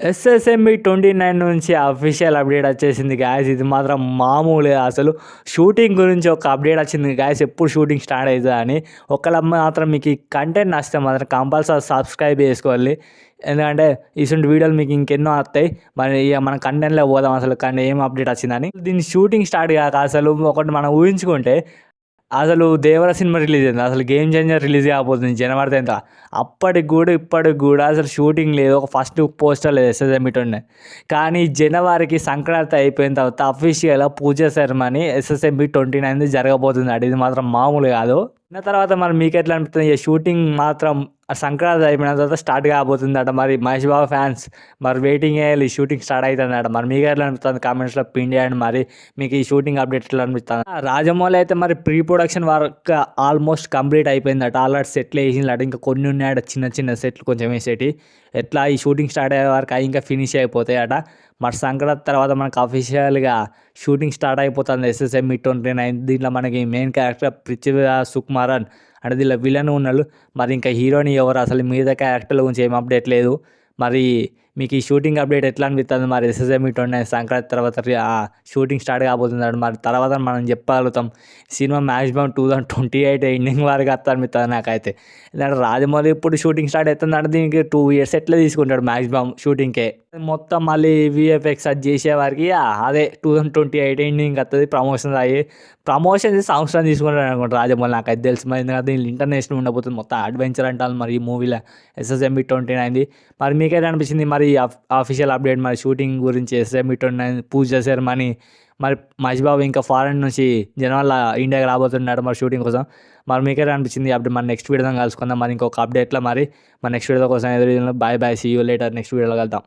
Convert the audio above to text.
SSMB 29 నుంచి official update వచ్చేసింది guys. ఇది మాత్రం మామూలుగా అసలు షూటింగ్ గురించి ఒక అప్డేట్ వచ్చింది గాయ్స్. ఎప్పుడు షూటింగ్ స్టార్ట్ అవుతుందా అని. ఒకవేళ మాత్రం మీకు ఈ కంటెంట్ నచ్చితే మాత్రం కంపల్సరీ సబ్స్క్రైబ్ చేసుకోవాలి. ఎందుకంటే ఇటువంటి వీడియోలు మీకు ఇంకెన్నో వస్తాయి. మరి ఇక మన కంటెంట్లో పోదాం అసలు కానీ ఏం అప్డేట్ వచ్చిందని. దీన్ని షూటింగ్ స్టార్ట్ కాక అసలు ఒకటి మనం ఊహించుకుంటే అసలు దేవర సినిమా రిలీజ్ అయింది. అసలు గేమ్ చేంజర్ రిలీజ్ కాబోతుంది జనవరి 10th. అప్పటికి కూడా ఇప్పటికి కూడా అసలు షూటింగ్ లేదు. ఒక ఫస్ట్ పోస్టర్ లేదు ఎస్ఎస్ఎంబి 29. కానీ జనవరికి సంక్రాంతి అయిపోయిన తర్వాత అఫీషియల్గా పూజ సెరమనీ ఎస్ఎస్ఎంబి 29 జరగబోతుంది. ఇది మాత్రం మామూలు కాదు. దాని తర్వాత మరి మీకు ఎట్లా అనిపిస్తుంది? ఈ షూటింగ్ మాత్రం సంక్రాంతి అయిపోయిన తర్వాత స్టార్ట్ కాబోతుందట. మరి మహేష్ బాబు ఫ్యాన్స్ మరి వెయిటింగ్ అయ్యాలి, షూటింగ్ స్టార్ట్ అవుతుందట. మరి మీకు ఎట్లా అనిపిస్తుంది? కామెంట్స్లో పిన్ చేయండి. మరి మీకు ఈ షూటింగ్ అప్డేట్ ఎట్లా అనిపిస్తుంది? రాజమౌళి అయితే మరి pre production work almost complete అయిపోయిందట. ఆల్రెడీ సెట్లు వేసిందట. ఇంకా కొన్ని ఉన్నాయట చిన్న చిన్న సెట్లు కొంచెం వేసేటి. ఎట్లా ఈ షూటింగ్ స్టార్ట్ అయ్యే వరకు ఇంకా ఫినిష్ అయిపోతాయట. మరి సంక్రాంతి తర్వాత మనకు అఫీషియల్గా షూటింగ్ స్టార్ట్ అయిపోతుంది ఎస్ఎస్ఎంబి 29. దీంట్లో మనకి మెయిన్ క్యారెక్టర్ పృథ్వీరాజ్ సుకుమారన్ అంటే దీనిలో విలన్ ఉన్నాడు. మరి ఇంకా హీరోని ఎవరు అసలు మిగతా క్యారెక్టర్ల గురించి ఏం అప్డేట్ లేదు. మరి మీకు ఈ షూటింగ్ అప్డేట్ ఎట్లా అనిపిస్తుంది? మరి ఎస్ఎస్ఎంబి 29 సంక్రాంతి తర్వాత షూటింగ్ స్టార్ట్ కాబోతుంది. మరి తర్వాత మనం చెప్పగలుగుతాం సినిమా మ్యాక్సిమం 2028 ఎండింగ్ వరకు వస్తా అనిపిస్తుంది నాకైతే. ఎందుకంటే రాజమౌళి ఇప్పుడు షూటింగ్ స్టార్ట్ అవుతుంది అంటే దీనికి 2 years ఎట్లా తీసుకుంటాడు మ్యాక్సిమం షూటింగ్కే. మొత్తం మళ్ళీ విఎఫ్ఎక్స్ అది చేసే వారికి అదే 2028 ఎండింగ్ వస్తుంది. ప్రమోషన్ సంవత్సరం తీసుకుంటాడు అనుకుంటారు రాజమౌళి నాకైతే తెలిసి. మరి ఎందుకంటే ఇంటర్నేషనల్ ఉండబోతుంది మొత్తం అడ్వెంచర్ అంటారు మరి ఈ మూవీలో ఎస్ఎస్ఎంబి 29. మరి మీకైతే అనిపించింది మరి ఆఫీషియల్ అప్డేట్ మరి షూటింగ్ గురించి ఎస్ఎస్ఎంబి 29 పూజ సెరమనీ? మరి మహేష్ బాబు ఇంకా ఫారెన్ నుంచి జనవరిలో ఇండియాకి రాబోతున్నాడు మరి షూటింగ్ కోసం. మరి మీకైతే అనిపించింది అప్డేట్? మరి నెక్స్ట్ వీడియోలో కలుసుకుందాం మరి ఇంకొక అప్డేట్లో. మరి నెక్స్ట్ వీడియో కోసం ఎదురు. Bye bye, see you later. Next వీడియోలో కలుద్దాం.